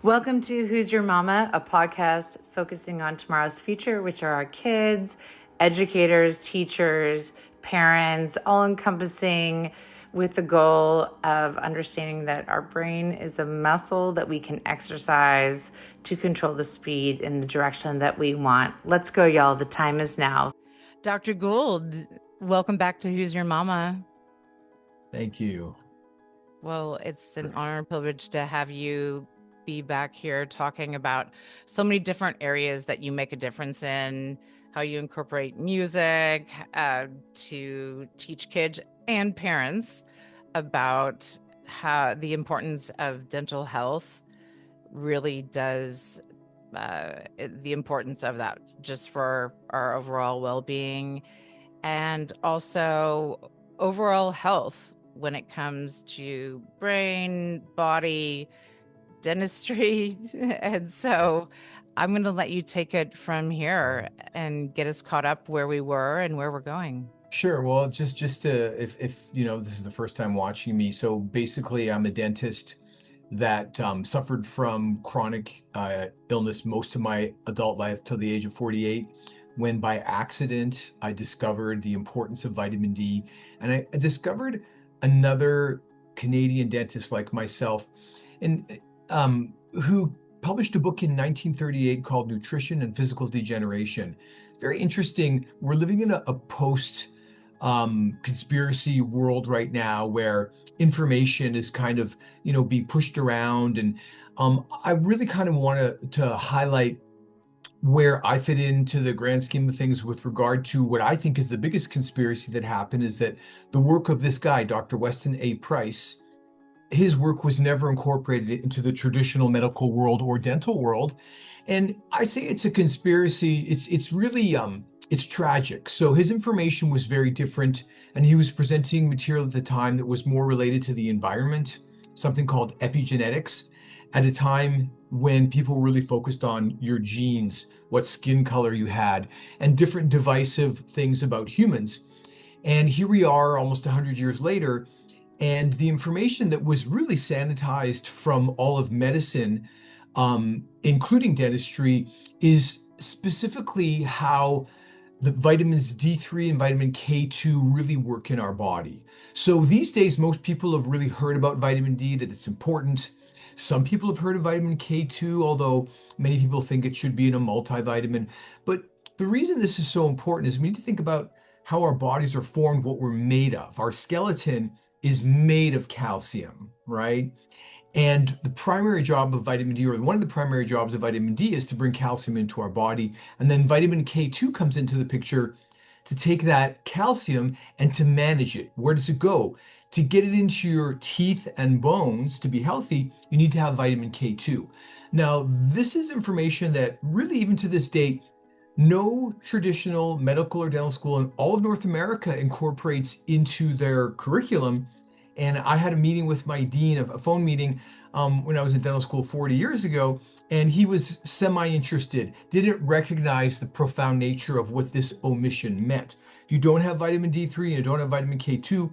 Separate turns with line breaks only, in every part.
Welcome to Who's Your Mama, a podcast focusing on tomorrow's future, which are our kids, educators, teachers, parents, all encompassing with the goal of understanding that our brain is a muscle that we can exercise to control the speed in the direction that we want. Let's go, y'all. The time is now. Dr. Gould, welcome back to Who's Your Mama.
Thank you.
Well, it's an honor and privilege to have you be back here talking about so many different areas that you make a difference in, how you incorporate music to teach kids and parents about how the importance of dental health really does, the importance of that just for our overall well-being and also overall health when it comes to brain, body, dentistry. And so I'm going to let you take it from here and get us caught up where we were and where we're going.
Sure. Well, just to, if you know, this is the first time watching me. So basically, I'm a dentist that suffered from chronic illness most of my adult life till the age of 48, when by accident, I discovered the importance of vitamin D. And I discovered another Canadian dentist like myself, and who published a book in 1938 called Nutrition and Physical Degeneration. Very interesting. We're living in a post conspiracy world right now where information is kind of, be pushed around. And I really kind of want to highlight where I fit into the grand scheme of things with regard to what I think is the biggest conspiracy that happened, is that the work of this guy, Dr. Weston A. His work was never incorporated into the traditional medical world or dental world. And I say it's a conspiracy. It's really it's tragic. So his information was very different, and he was presenting material at the time that was more related to the environment, something called epigenetics, at a time when people were really focused on your genes, what skin color you had, and different divisive things about humans. And here we are almost 100 years later, and the information that was really sanitized from all of medicine, including dentistry, is specifically how the vitamins D3 and vitamin K2 really work in our body. So these days, most people have really heard about vitamin D, that it's important. Some people have heard of vitamin K2, although many people think it should be in a multivitamin. But the reason this is so important is we need to think about how our bodies are formed, what we're made of. Our skeleton is made of calcium, right? And the primary job of vitamin D, or one of the primary jobs of vitamin D, is to bring calcium into our body. And then vitamin K2 comes into the picture to take that calcium and to manage it. Where does it go? To get it into your teeth and bones to be healthy, you need to have vitamin K2. Now, this is information that really, even to this date, no traditional medical or dental school in all of North America incorporates into their curriculum. And I had a meeting with my dean, a phone meeting, when I was in dental school 40 years ago, and he was semi-interested, didn't recognize the profound nature of what this omission meant. If you don't have vitamin D3 and you don't have vitamin K2,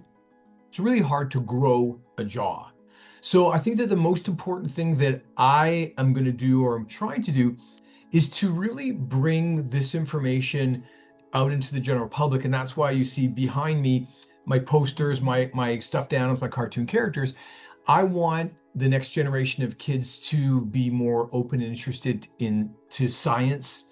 it's really hard to grow a jaw. So I think that the most important thing that I am going to do, or I'm trying to do, is to really bring this information out into the general public. And that's why you see behind me my posters, my stuffed animals, my cartoon characters. I want the next generation of kids to be more open and interested into science.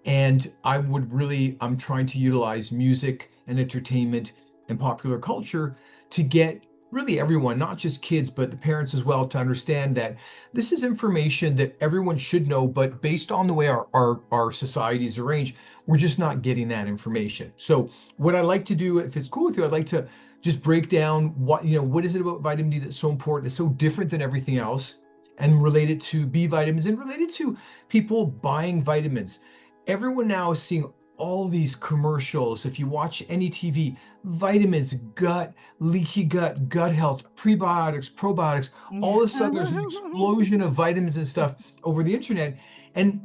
And I'm trying to utilize music and entertainment and popular culture to get really everyone, not just kids, but the parents as well, to understand that this is information that everyone should know, but based on the way our society is arranged, we're just not getting that information. So what I like to do, if it's cool with you, I'd like to just break down what is it about vitamin D that's so important, that's so different than everything else, and relate it to B vitamins and relate it to people buying vitamins. Everyone now is seeing all these commercials. If you watch any TV, vitamins, gut, leaky gut, gut health, prebiotics, probiotics, all of a sudden there's an explosion of vitamins and stuff over the internet, and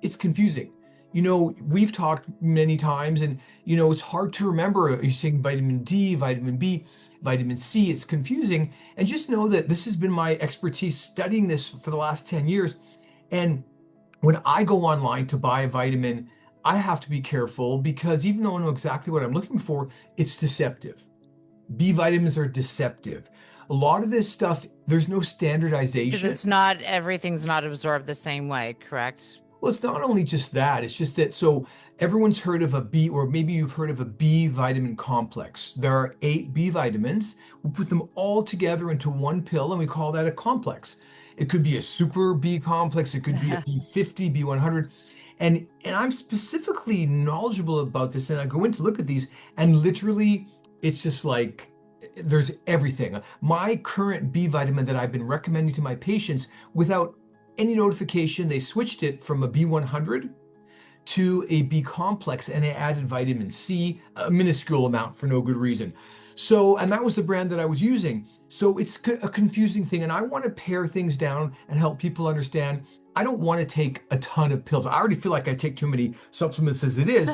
it's confusing. We've talked many times, and it's hard to remember. You're saying vitamin D, vitamin B. vitamin C. It's confusing. And just know that this has been my expertise studying this for the last 10 years. And when I go online to buy a vitamin, I have to be careful because even though I know exactly what I'm looking for, it's deceptive. B vitamins are deceptive. A lot of this stuff, there's no
Because
standardization.
it's not, everything's not absorbed the same way, correct?
Well, it's not only just that, it's just that so everyone's heard of a B, or maybe you've heard of a B vitamin complex. There are 8 B vitamins. We put them all together into one pill and we call that a complex. It could be a super B complex, it could be a B50, B100. And I'm specifically knowledgeable about this, and I go in to look at these, and literally it's just like there's everything. My current B vitamin that I've been recommending to my patients without any notification, they switched it from a B100 to a B complex and they added vitamin C, a minuscule amount for no good reason. So, and that was the brand that I was using. So it's a confusing thing. And I want to pare things down and help people understand. I don't want to take a ton of pills. I already feel like I take too many supplements as it is,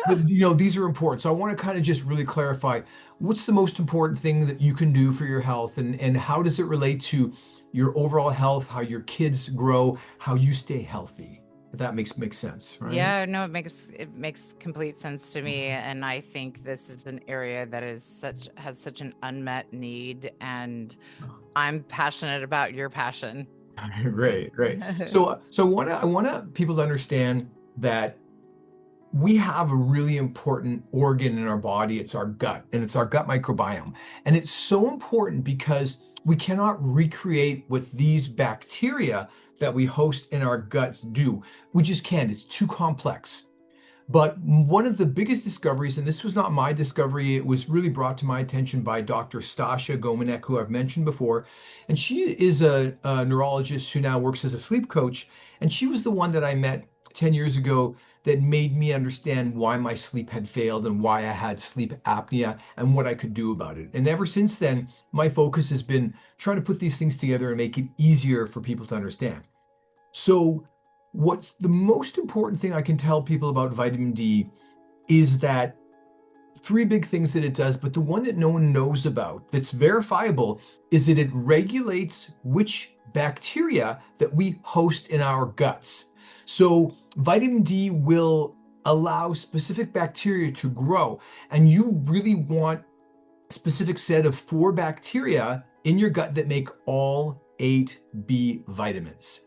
but these are important. So I want to kind of just really clarify what's the most important thing that you can do for your health, and how does it relate to your overall health, how your kids grow, how you stay healthy. If that makes sense, right?
Yeah, no, it makes complete sense to me, and I think this is an area that is such has such an unmet need, and I'm passionate about your passion.
Great, great. So I want people to understand that we have a really important organ in our body. It's our gut, and it's our gut microbiome. And it's so important because we cannot recreate what these bacteria that we host in our guts do. We just can't. It's too complex. But one of the biggest discoveries, and this was not my discovery, it was really brought to my attention by Dr. Stasia Gomanek, who I've mentioned before. And she is a neurologist who now works as a sleep coach. And she was the one that I met 10 years ago that made me understand why my sleep had failed and why I had sleep apnea and what I could do about it. And ever since then, my focus has been trying to put these things together and make it easier for people to understand. So, what's the most important thing I can tell people about vitamin D is that three big things that it does, but the one that no one knows about that's verifiable is that it regulates which bacteria that we host in our guts. So, vitamin D will allow specific bacteria to grow, and you really want a specific set of 4 bacteria in your gut that make all 8 B vitamins.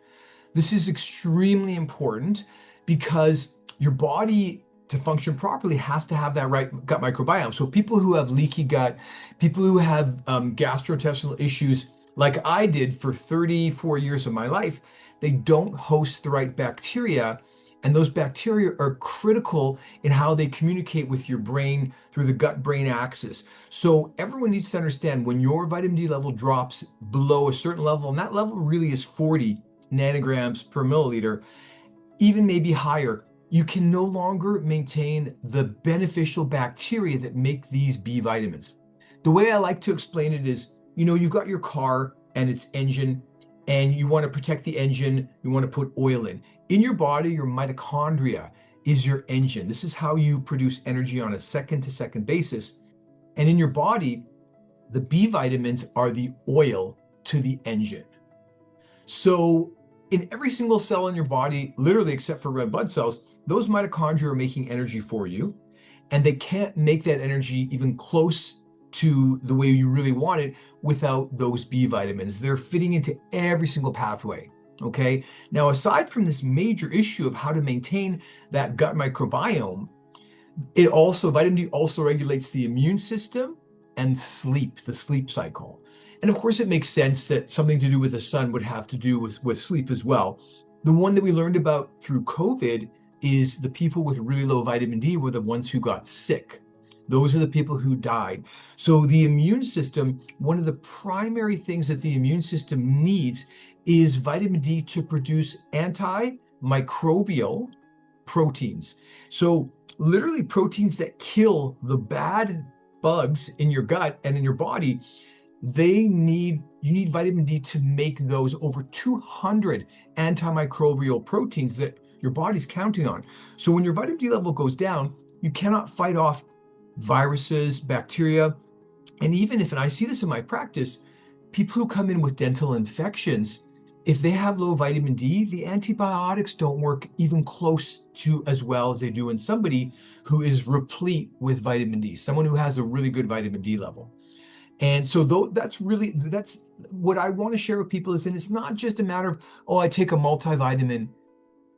This is extremely important because your body to function properly has to have that right gut microbiome. So people who have leaky gut, people who have gastrointestinal issues, like I did for 34 years of my life, they don't host the right bacteria. And those bacteria are critical in how they communicate with your brain through the gut-brain axis. So everyone needs to understand when your vitamin D level drops below a certain level, and that level really is 40 nanograms per milliliter, even maybe higher, you can no longer maintain the beneficial bacteria that make these B vitamins. The way I like to explain it is, you've got your car and its engine, and you want to protect the engine, you want to put oil in. In your body, your mitochondria is your engine. This is how you produce energy on a second to second basis. And in your body, the B vitamins are the oil to the engine. So in every single cell in your body, literally except for red blood cells, those mitochondria are making energy for you, and they can't make that energy even close to the way you really want it without those B vitamins. They're fitting into every single pathway. Okay. Now, aside from this major issue of how to maintain that gut microbiome, vitamin D also regulates the immune system and sleep, the sleep cycle. And of course, it makes sense that something to do with the sun would have to do with sleep as well. The one that we learned about through COVID is the people with really low vitamin D were the ones who got sick. Those are the people who died. So the immune system, one of the primary things that the immune system needs is vitamin D to produce antimicrobial proteins. So literally proteins that kill the bad bugs in your gut and in your body. You need vitamin D to make those over 200 antimicrobial proteins that your body's counting on. So when your vitamin D level goes down, you cannot fight off viruses, bacteria, And even if, and I see this in my practice, people who come in with dental infections, if they have low vitamin D, the antibiotics don't work even close to as well as they do in somebody who is replete with vitamin D, someone who has a really good vitamin D level. And so though that's what I want to share with people is, and it's not just a matter of, oh, I take a multivitamin,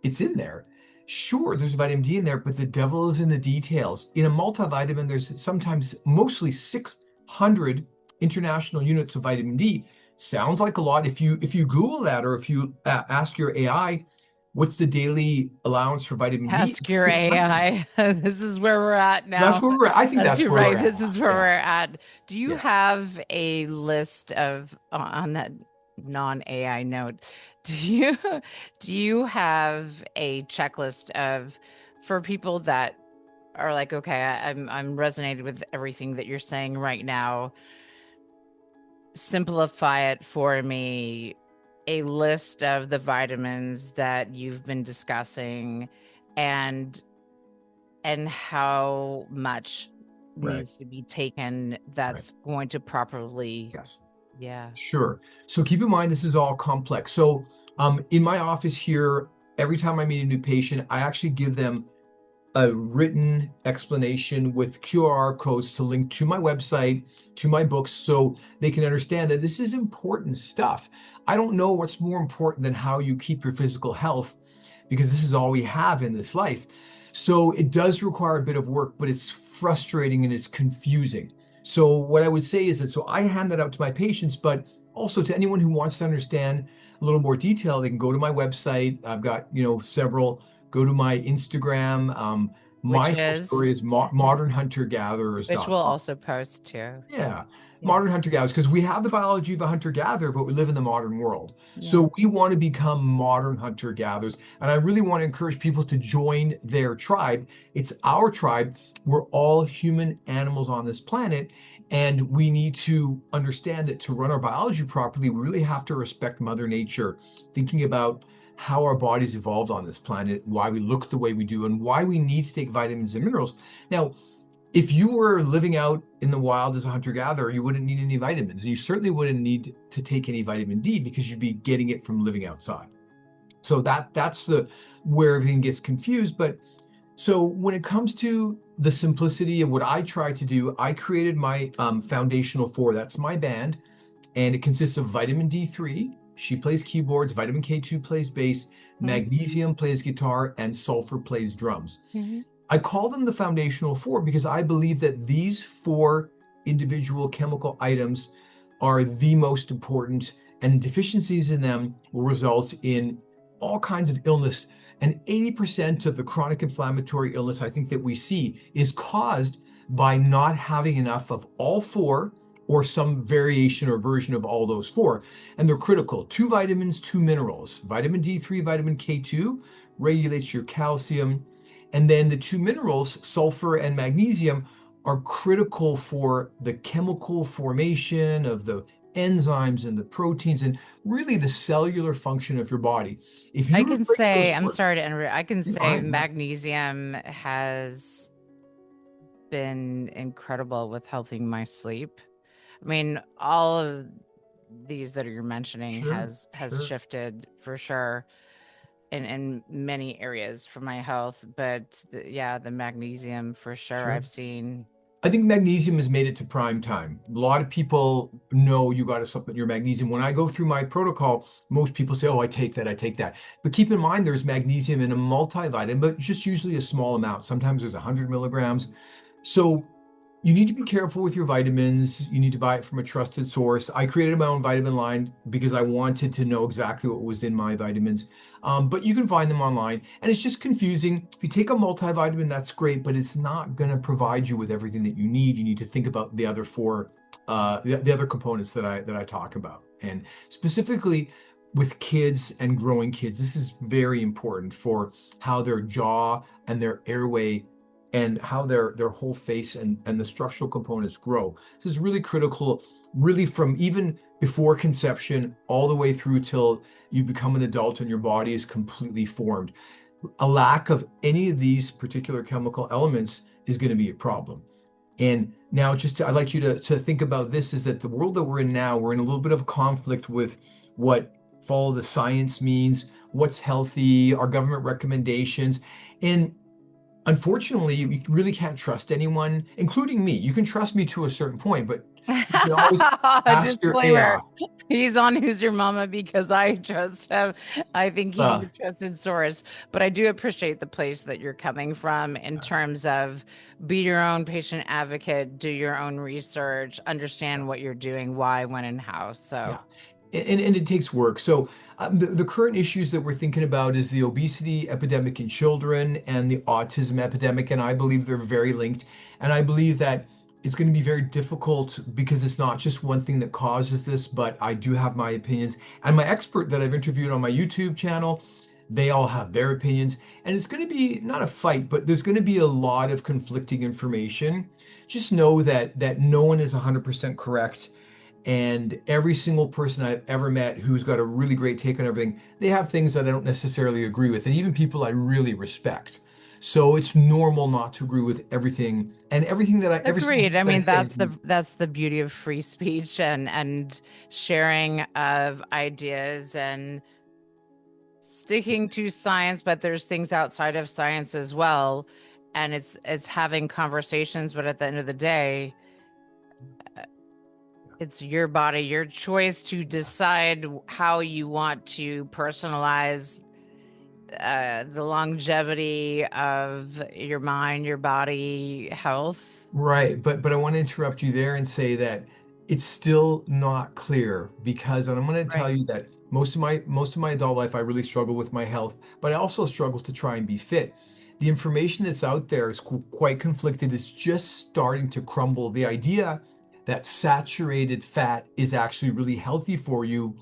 it's in there. Sure, there's vitamin D in there, but the devil is in the details. In a multivitamin, there's sometimes mostly 600 international units of vitamin D. Sounds like a lot. If you Google that, or if you ask your AI, what's the daily allowance for vitamin D?
Ask
It's
your
600.
AI. This is where we're at
That's
now.
where we're at. I think
As
that's
you're
where we're
right,
at.
this is where we're
Yeah,
at. Do you
yeah,
have a list of on that non-AI note? Do you do you have a checklist of for people that are like, okay, I'm resonated with everything that you're saying right now. Simplify it for me, a list of the vitamins that you've been discussing and how much
right,
needs to be taken
right.
that's going to properly,
Yes.
yeah.
Sure. So keep in mind, this is all complex. So in my office here, every time I meet a new patient, I actually give them a written explanation with QR codes to link to my website, to my books, so they can understand that this is important stuff. I don't know what's more important than how you keep your physical health, because this is all we have in this life. So it does require a bit of work, but it's frustrating and it's confusing. So what I would say is that, so I hand that out to my patients, but also to anyone who wants to understand a little more detail, they can go to my website. I've got, several. Go to my Instagram.
Which
My whole
is
story is
which we'll
modernhuntergatherers.com.
also post too.
Yeah,
Yeah.
modern hunter-gatherers, because we have the biology of a hunter-gatherer, but we live in the modern world.
Yeah.
So we want to become modern hunter-gatherers. And I really want to encourage people to join their tribe. It's our tribe. We're all human animals on this planet. And we need to understand that to run our biology properly, we really have to respect Mother Nature, thinking about how our bodies evolved on this planet, why we look the way we do, and why we need to take vitamins and minerals. Now, if you were living out in the wild as a hunter-gatherer, you wouldn't need any vitamins, and you certainly wouldn't need to take any vitamin D because you'd be getting it from living outside. So that's the where everything gets confused. But so when it comes to the simplicity of what I try to do, I created my foundational four. That's my band, and it consists of vitamin D3. She plays keyboards. Vitamin K2 plays bass. Magnesium plays guitar, and sulfur plays drums.
Mm-hmm.
I call them the foundational four because I believe that these four individual chemical items are the most important, and deficiencies in them will result in all kinds of illness. And 80% of the chronic inflammatory illness I think that we see is caused by not having enough of all four, or some variation or version of all those four. And they're critical. Two vitamins, two minerals. Vitamin D3, vitamin K2 regulates your calcium. And then the two minerals, sulfur and magnesium, are critical for the chemical formation of the enzymes and the proteins, and really the cellular function of your body. If
I
you
can
replace those
say, I'm
four,
sorry to interrupt. I can
you're
say
fine. Yeah,
magnesium has been incredible with helping my sleep. I mean, all of these that you're mentioning
sure,
has
sure,
shifted for sure in many areas for my health, but yeah, the magnesium for sure
sure.
I've seen.
I think magnesium has made it to prime time. A lot of people know you got to supplement your magnesium. When I go through my protocol, most people say, "Oh, I take that, I take that." But keep in mind, there's magnesium in a multivitamin, but just usually a small amount. Sometimes there's 100 milligrams. So you need to be careful with your vitamins. You need to buy it from a trusted source. I created my own vitamin line because I wanted to know exactly what was in my vitamins. But you can find them online, and it's just confusing. If you take a multivitamin, that's great, but it's not going to provide you with everything that you need. You need to think about the other four, the other components that I talk about, and specifically with kids and growing kids. This is very important for how their jaw and their airway and how their whole face and the structural components grow. This is really critical, really from even before conception all the way through till you become an adult and your body is completely formed. A lack of any of these particular chemical elements is going to be a problem. And now I'd like you to think about this, is that the world that we're in now, we're in a little bit of a conflict with what follow the science means, what's healthy, our government recommendations. And unfortunately, you really can't trust anyone, including me. You can trust me to a certain point, but you can always ask your
Disclaimer.
AI.
He's on Who's Your Mama because I trust him. I think he's a
Well,
trusted source, but I do appreciate the place that you're coming from in terms of be your own patient advocate, do your own research, understand what you're doing, why, when, and how. So,
yeah, and it takes work. So the current issues that we're thinking about is the obesity epidemic in children and the autism epidemic, and I believe they're very linked. And I believe that it's going to be very difficult because it's not just one thing that causes this, but I do have my opinions. And my expert that I've interviewed on my YouTube channel, they all have their opinions. And it's going to be not a fight, but there's going to be a lot of conflicting information. Just know that no one is 100% correct, and every single person I've ever met who's got a really great take on everything, they have things that I don't necessarily agree with, and even people I really respect. So it's normal not to agree with everything, and every single
agreed.
thing
I
that I
mean,
say.
that's the beauty of free speech and sharing of ideas and sticking to science, but there's things outside of science as well. And it's having conversations, but at the end of the day, it's your body, your choice to decide how you want to personalize the longevity of your mind, your body health.
Right, but I want to interrupt you there and say that it's still not clear, because, and I'm going to tell
Right.
you that most of my adult life I really struggle with my health, but I also struggle to try and be fit. The information that's out there is quite conflicted. It's just starting to crumble. The idea that saturated fat is actually really healthy for you,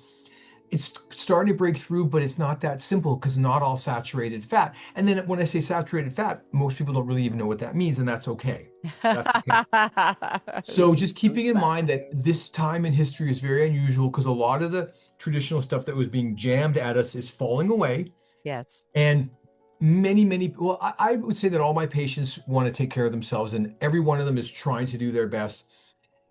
it's starting to break through, but it's not that simple, because not all saturated fat. And then when I say saturated fat, most people don't really even know what that means, and that's okay. That's okay. So just keeping in mind that this time in history is very unusual, because a lot of the traditional stuff that was being jammed at us is falling away.
Yes.
And many, well, I would say that all my patients want to take care of themselves, and every one of them is trying to do their best.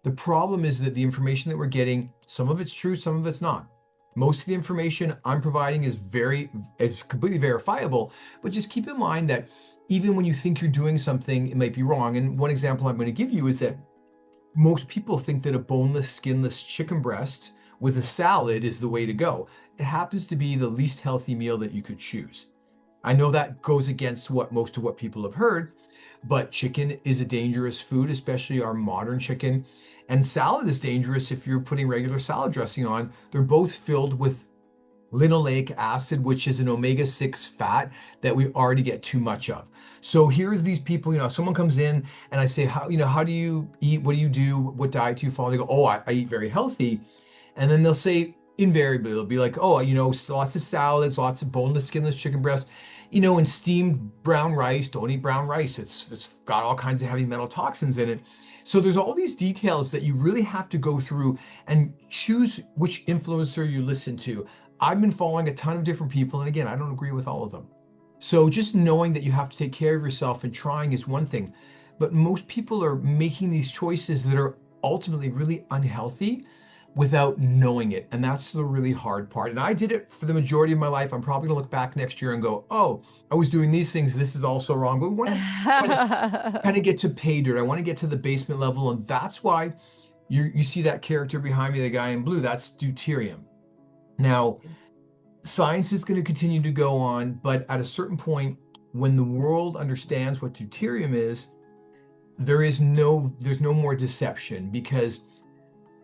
The problem is that the information that we're getting, some of it's true, some of it's not. Most of the information I'm providing is completely verifiable, but just keep in mind that even when you think you're doing something, it might be wrong. And one example I'm going to give you is that most people think that a boneless, skinless chicken breast with a salad is the way to go. It happens to be the least healthy meal that you could choose. I know that goes against most of what people have heard, but chicken is a dangerous food, especially our modern chicken. And salad is dangerous if you're putting regular salad dressing on. They're both filled with linoleic acid, which is an omega-6 fat that we already get too much of. So here's these people, someone comes in and I say, how do you eat? What do you do? What diet do you follow? They go, oh, I eat very healthy. And then they'll say, invariably, they'll be like, oh, lots of salads, lots of boneless, skinless chicken breasts, and steamed brown rice. Don't eat brown rice. It's got all kinds of heavy metal toxins in it. So there's all these details that you really have to go through and choose which influencer you listen to. I've been following a ton of different people, and again, I don't agree with all of them. So just knowing that you have to take care of yourself and trying is one thing, but most people are making these choices that are ultimately really unhealthy without knowing it. And that's the really hard part. And I did it for the majority of my life. I'm probably gonna look back next year and go, oh, I was doing these things. This is also wrong. But we want to kind of get to pay dirt. I want to get to the basement level. And that's why you see that character behind me, the guy in blue, that's deuterium. Now, science is going to continue to go on, but at a certain point, when the world understands what deuterium is, there's no more deception, because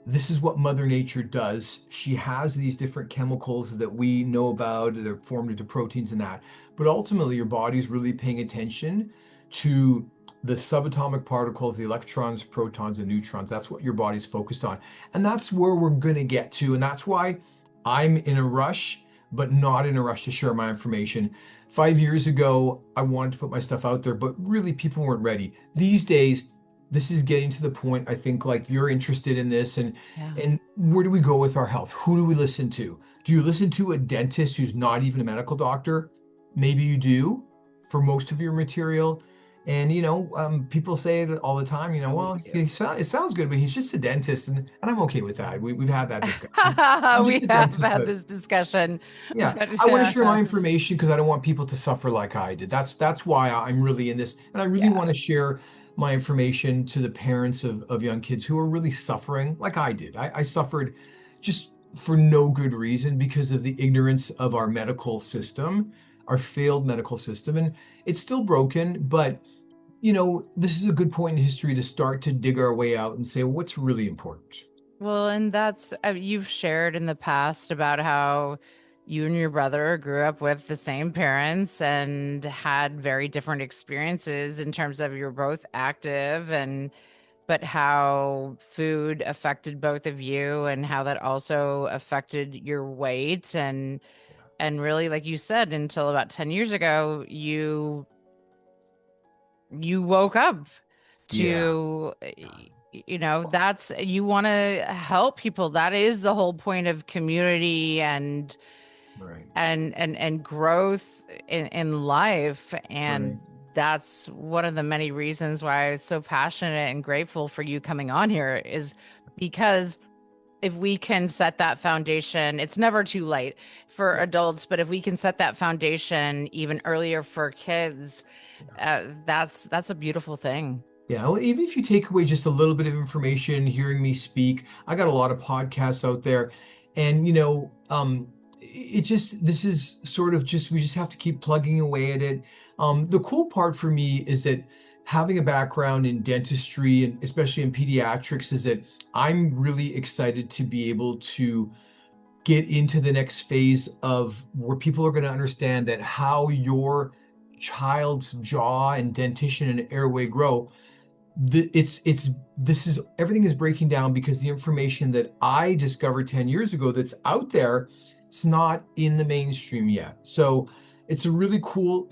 this is what Mother Nature does. She has these different chemicals that we know about. They're formed into proteins and that. But ultimately, your body's really paying attention to the subatomic particles, the electrons, protons, and neutrons. That's what your body's focused on. And that's where we're going to get to. And that's why I'm in a rush, but not in a rush to share my information. 5 years ago, I wanted to put my stuff out there, but really people weren't ready. These days, this is getting to the point, I think, like you're interested in this, and
Yeah.
where do we go with our health? Who do we listen to? Do you listen to a dentist who's not even a medical doctor? Maybe you do for most of your material. And people say it all the time,
Me
well,
too.
it sounds good, but he's just a dentist, and I'm okay with that. We've had that discussion. I'm just
We
a
have
dentist,
had
but
this discussion,
yeah,
but
I want to share my information because I don't want people to suffer like I did. That's why I'm really in this, and I really
yeah.
want to share my information to the parents of young kids who are really suffering like I did. I suffered just for no good reason because of the ignorance of our medical system, our failed medical system, and it's still broken, but this is a good point in history to start to dig our way out and say, what's really important?
Well, and that's you've shared in the past about how you and your brother grew up with the same parents and had very different experiences in terms of you're both active and but how food affected both of you and how that also affected your weight and really like you said until about 10 years ago you woke up
Yeah,
to
yeah,
that's you want to help people. That is the whole point of community
right,
and growth in life,
right.
and that's one of the many reasons why I was so passionate and grateful for you coming on here is because if we can set that foundation, it's never too late for
Yeah,
adults, but if we can set that foundation even earlier for kids,
yeah.
that's a beautiful thing.
Yeah, well, even if you take away just a little bit of information, hearing me speak, I got a lot of podcasts out there, and it just this is sort of just we just have to keep plugging away at it. The cool part for me is that having a background in dentistry and especially in pediatrics is that I'm really excited to be able to get into the next phase of where people are going to understand that how your child's jaw and dentition and airway grow it's this is everything is breaking down because the information that I discovered 10 years ago that's out there, it's not in the mainstream yet. So it's really cool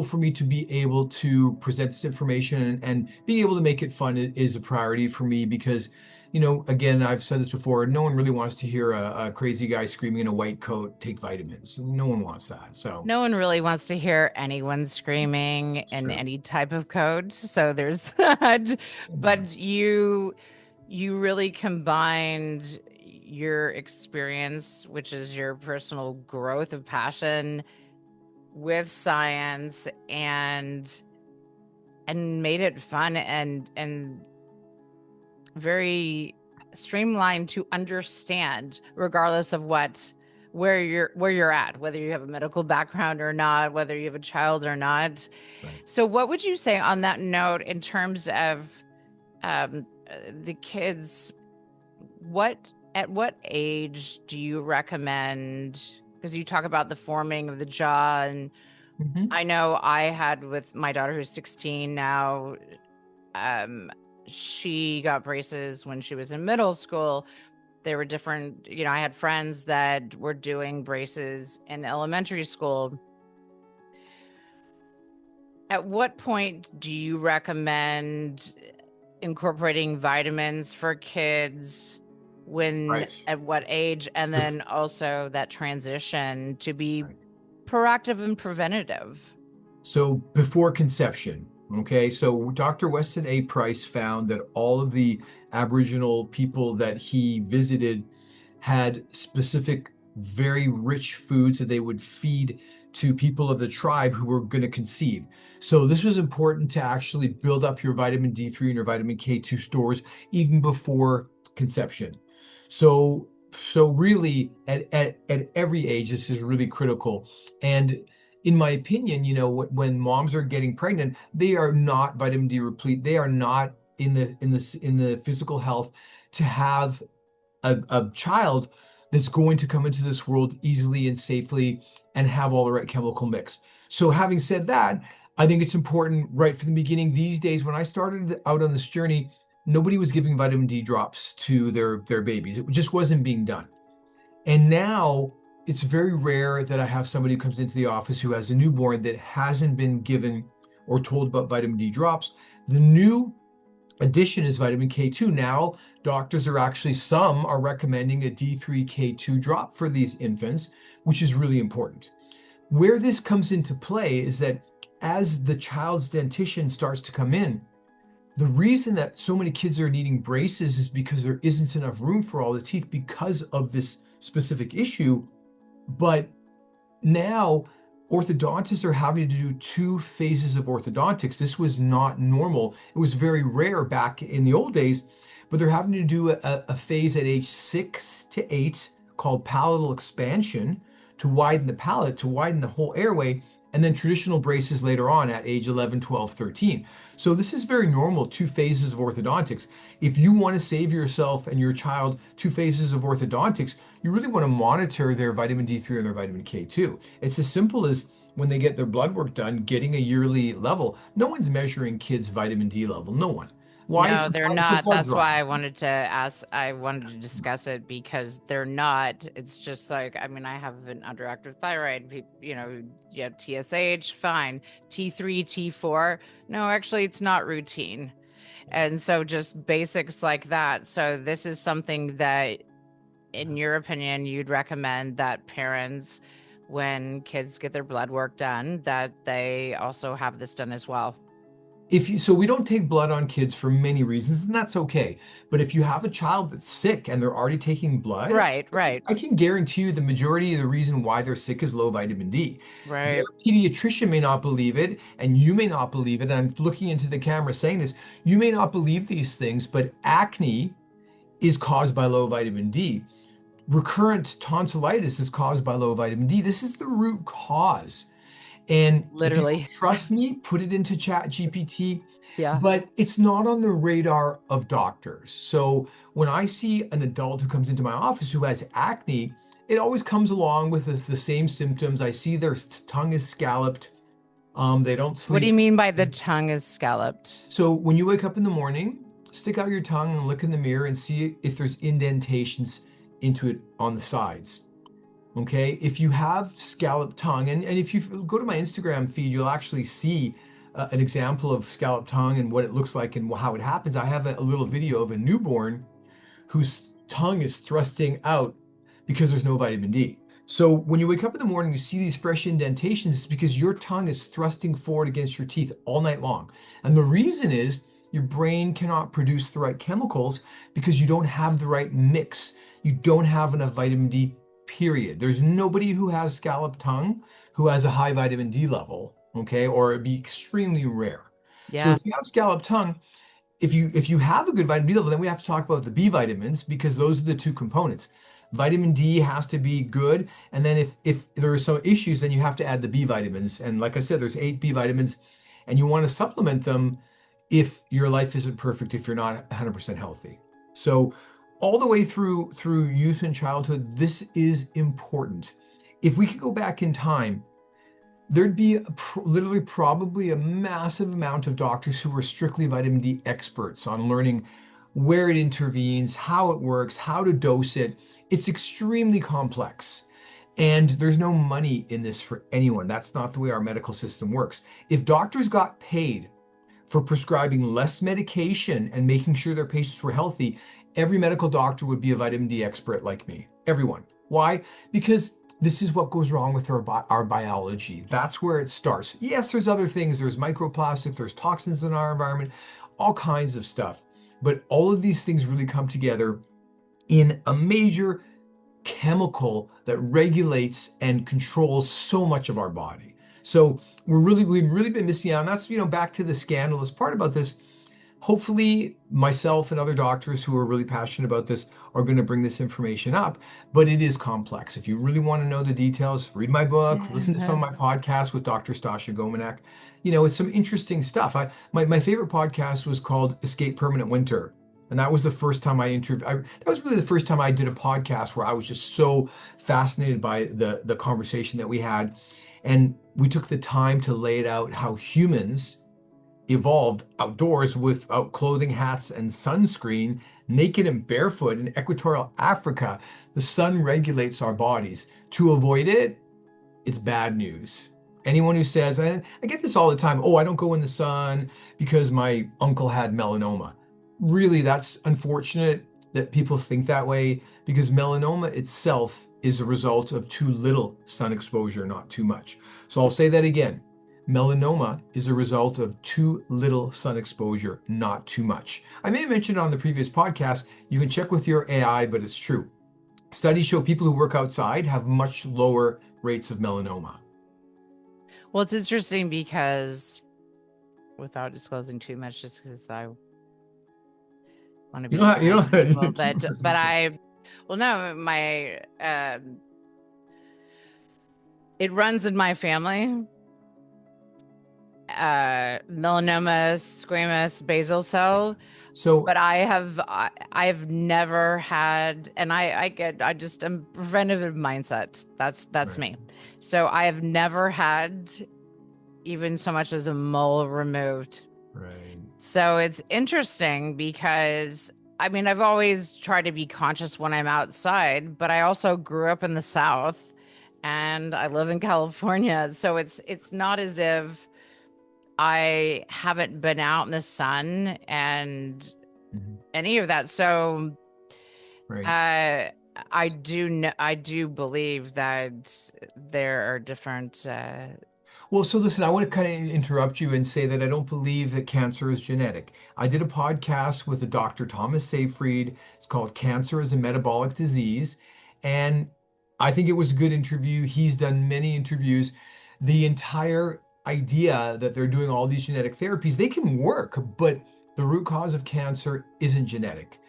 for me to be able to present this information and being able to make it fun is a priority for me because again, I've said this before, no one really wants to hear a crazy guy screaming in a white coat, take vitamins. No one wants that. So
No one really wants to hear anyone screaming
it's
in
true.
any type of code, so there's that.
Yeah.
But you really combined your experience, which is your personal growth of passion, with science and made it fun and very streamlined to understand regardless of what where you're at, whether you have a medical background or not, whether you have a child or not.
Right.
So what would you say on that note in terms of the kids, what at what age do you recommend, because you talk about the forming of the jaw, and
Mhm.
I know I had with my daughter who's 16 now. um she got braces when she was in middle school. There were different, I had friends that were doing braces in elementary school. At what point do you recommend incorporating vitamins for kids, when
Right.
at what age, and
The
then also that transition to be
Right.
proactive and preventative?
So before conception, okay, so Dr. Weston A. Price found that all of the Aboriginal people that he visited had specific, very rich foods that they would feed to people of the tribe who were going to conceive. So this was important to actually build up your vitamin D3 and your vitamin K2 stores even before conception. So really at every age, this is really critical. And in my opinion, when moms are getting pregnant, they are not vitamin D replete. They are not in the physical health to have a child that's going to come into this world easily and safely and have all the right chemical mix. So having said that, I think it's important right from the beginning. These days, when I started out on this journey, nobody was giving vitamin D drops to their babies. It just wasn't being done. And now it's very rare that I have somebody who comes into the office who has a newborn that hasn't been given or told about vitamin D drops. The new addition is vitamin K2. Now, doctors are actually, some are recommending a D3 K2 drop for these infants, which is really important. Where this comes into play is that as the child's dentition starts to come in, the reason that so many kids are needing braces is because there isn't enough room for all the teeth because of this specific issue. But now orthodontists are having to do 2 phases of orthodontics. This was not normal. It was very rare back in the old days, but they're having to do a phase at age 6 to 8 called palatal expansion to widen the palate, to widen the whole airway, and then traditional braces later on at age 11, 12, 13. So this is very normal, 2 phases of orthodontics. If you want to save yourself and your child 2 phases of orthodontics, you really want to monitor their vitamin D3 and their vitamin K2. It's as simple as when they get their blood work done, getting a yearly level. No one's measuring kids' vitamin D level. No one. Why?
No, they're
It's a
not.
blood
That's
draw.
why I wanted to ask, I wanted to discuss it because they're not. It's just like, I mean, I have an underactive thyroid, you have TSH, fine. T3, T4. No, actually, it's not routine. And so just basics like that. So this is something that, in your opinion, you'd recommend that parents, when kids get their blood work done, that they also have this done as well.
So we don't take blood on kids for many reasons, and that's okay. But if you have a child that's sick and they're already taking blood,
Right, right,
I can guarantee you the majority of the reason why they're sick is low vitamin D. Their
right.
pediatrician may not believe it, and you may not believe it. I'm looking into the camera saying this. You may not believe these things, but acne is caused by low vitamin D. Recurrent tonsillitis is caused by low vitamin D. This is the root cause. And if you don't
Literally.
trust me, put it into Chat GPT,
Yeah.
but it's not on the radar of doctors. So when I see an adult who comes into my office who has acne, it always comes along with the same symptoms. I see their tongue is scalloped. They don't
What do
sleep.
you mean by the tongue is scalloped?
So when you wake up in the morning, stick out your tongue and look in the mirror and see if there's indentations into it on the sides. Okay, if you have scalloped tongue, and if you go to my Instagram feed, you'll actually see an example of scalloped tongue and what it looks like and how it happens. I have a little video of a newborn whose tongue is thrusting out because there's no vitamin D. So when you wake up in the morning, you see these fresh indentations, it's because your tongue is thrusting forward against your teeth all night long. And the reason is your brain cannot produce the right chemicals because you don't have the right mix. You don't have enough vitamin D, period. There's nobody who has scalloped tongue who has a high vitamin D level, okay? Or it'd be extremely rare. So
Yeah.
if you have scalloped tongue, if you have a good vitamin D level, then we have to talk about the B vitamins because those are the two components. Vitamin D has to be good, and then if there are some issues, then you have to add the B vitamins. And like I said, there's 8 B vitamins, and you want to supplement them if your life isn't perfect, if you're not 100% healthy. So all the way through youth and childhood, this is important. If we could go back in time, there'd be literally probably a massive amount of doctors who were strictly vitamin D experts on learning where it intervenes, how it works, how to dose it. It's extremely complex. And there's no money in this for anyone. That's not the way our medical system works. If doctors got paid for prescribing less medication and making sure their patients were healthy, every medical doctor would be a vitamin D expert like me. Everyone. Why? Because this is what goes wrong with our biology. That's where it starts. Yes, there's other things. There's microplastics, there's toxins in our environment, all kinds of stuff. But all of these things really come together in a major chemical that regulates and controls so much of our body. So we've really been missing out. And that's, back to the scandalous part about this. Hopefully, myself and other doctors who are really passionate about this are going to bring this information up, but it is complex. If you really want to know the details, read my book, listen to some of my podcasts with Dr. Stasha Gomanek. It's some interesting stuff. My favorite podcast was called Escape Permanent Winter. And that was the first time I interviewed. That was really the first time I did a podcast where I was just so fascinated by the conversation that we had. And we took the time to lay it out how humans evolved outdoors without clothing, hats, and sunscreen, naked and barefoot in equatorial Africa. The sun regulates our bodies. To avoid it, it's bad news. Anyone who says, and I get this all the time, oh, I don't go in the sun because my uncle had melanoma. Really, that's unfortunate that people think that way because melanoma itself is a result of too little sun exposure, not too much. So I'll say that again. Melanoma is a result of too little sun exposure, not too much. I may have mentioned on the previous podcast, you can check with your AI, but it's true. Studies show people who work outside have much lower rates of melanoma.
Well, it's interesting because without disclosing too much, just because I want to
You don't
be
have, you don't
mindful,
have,
but well, no, my it runs in my family. Melanoma, squamous, basal cell,
so,
but I've never had, and I just am preventative mindset. That's
right,
me. So I have never had even so much as a mole removed.
right.
So it's interesting because I mean, I've always tried to be conscious when I'm outside, but I also grew up in the South and I live in California. So it's not as if I haven't been out in the sun and
Mhm.
any of that. So
Right.
uh I do believe that there are different
Well, so listen, I want to kind of interrupt you and say that I don't believe that cancer is genetic. I did a podcast with a Dr. Thomas Seyfried. It's called Cancer is a Metabolic Disease. And I think it was a good interview. He's done many interviews. The entire idea that they're doing all these genetic therapies, they can work, but the root cause of cancer isn't genetic.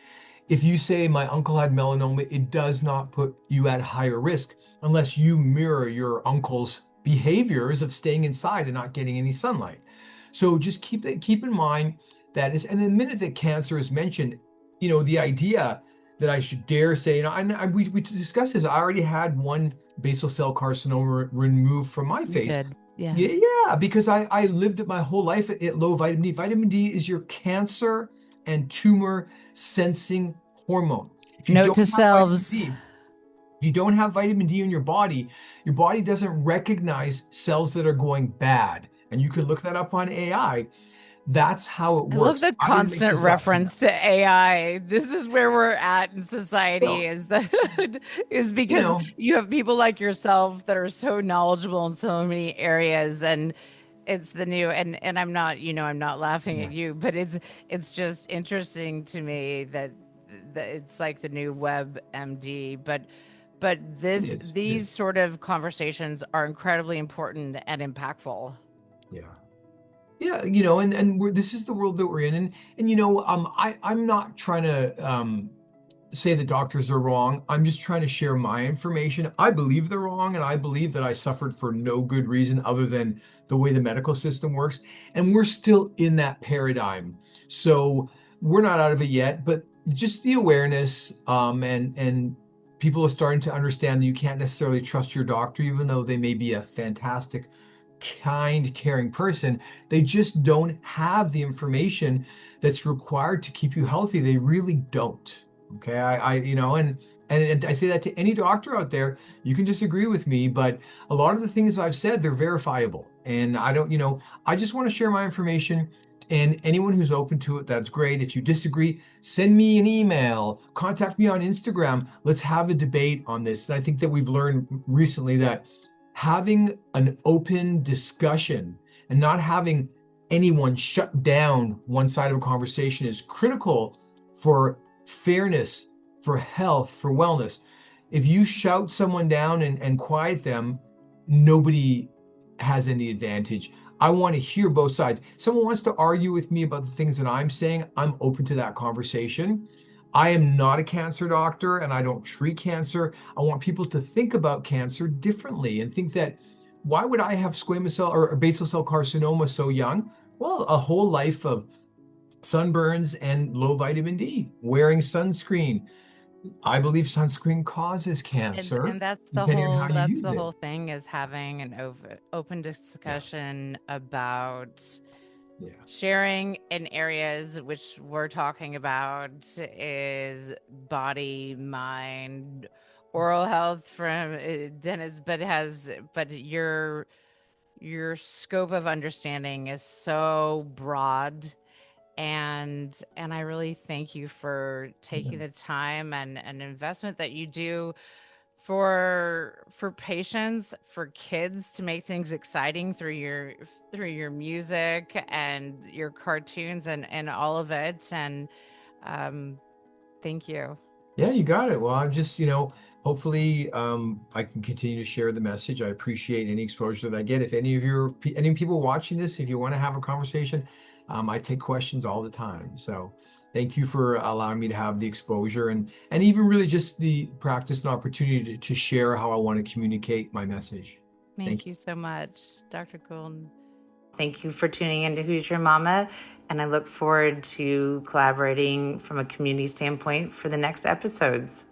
If you say my uncle had melanoma, it does not put you at higher risk unless you mirror your uncle's behaviors of staying inside and not getting any sunlight. So just keep in mind that is, and the minute that cancer is mentioned, the idea that I should dare say, we discussed this. I already had one basal cell carcinoma removed from my
you
face.
did. Yeah.
Yeah, yeah, because I lived my whole life at low vitamin D. Vitamin D is your cancer and tumor sensing hormone. If you
Note
don't
to
have vitamin
selves.
D, if you don't have vitamin D in your body doesn't recognize cells that are going bad. And you can look that up on AI. That's how it
I love
works.
the
I didn't make
constant
this up.
reference to AI. This is where we're at in society
Well,
is that is
you
because
know,
you have people like yourself that are so knowledgeable in so many areas and it's the new and I'm not, I'm not laughing
yeah,
at you, but it's just interesting to me that it's like the new web MD, but
it
this
is. It
these
is.
sort of conversations are incredibly important and impactful.
Yeah. Yeah, this is the world that we're in, and I'm not trying to say the doctors are wrong. I'm just trying to share my information. I believe they're wrong, and I believe that I suffered for no good reason other than the way the medical system works. And we're still in that paradigm. So we're not out of it yet, but just the awareness, and people are starting to understand that you can't necessarily trust your doctor, even though they may be a fantastic, kind, caring person. They just don't have the information that's required to keep you healthy. They really don't. Okay, and I say that to any doctor out there. You can disagree with me, but a lot of the things I've said, they're verifiable. And I don't, I just want to share my information. And anyone who's open to it, that's great. If you disagree, send me an email, contact me on Instagram. Let's have a debate on this. And I think that we've learned recently that having an open discussion and not having anyone shut down one side of a conversation is critical for fairness, for health, for wellness. If you shout someone down and quiet them, nobody has any advantage. I want to hear both sides. Someone wants to argue with me about the things that I'm saying, I'm open to that conversation. I am not a cancer doctor and I don't treat cancer. I want people to think about cancer differently and think that why would I have squamous cell or basal cell carcinoma so young? Well, a whole life of sunburns and low vitamin D, wearing sunscreen. I believe sunscreen causes cancer
And that's the
depending on how
whole
you
that's
use
the
it.
whole thing is having an open
Yeah,
discussion about
yeah,
sharing in areas which we're talking about is body, mind, oral health from Dennis, but your scope of understanding is so broad and I really thank you for
yeah.
taking the time and investment that you do for patients, for kids to make things exciting through your music and your cartoons and all of it. And um, thank you.
Yeah, you got it. Well, I'm just, hopefully I can continue to share the message. I appreciate any exposure that I get. If any people watching this, if you want to have a conversation, I take questions all the time. So thank you for allowing me to have the exposure and even really just the practice and opportunity to share how I want to communicate my message. Thank
Thank
you.
you so much, Dr. Gould. Thank you for tuning into Who's Your Mama, and I look forward to collaborating from a community standpoint for the next episodes.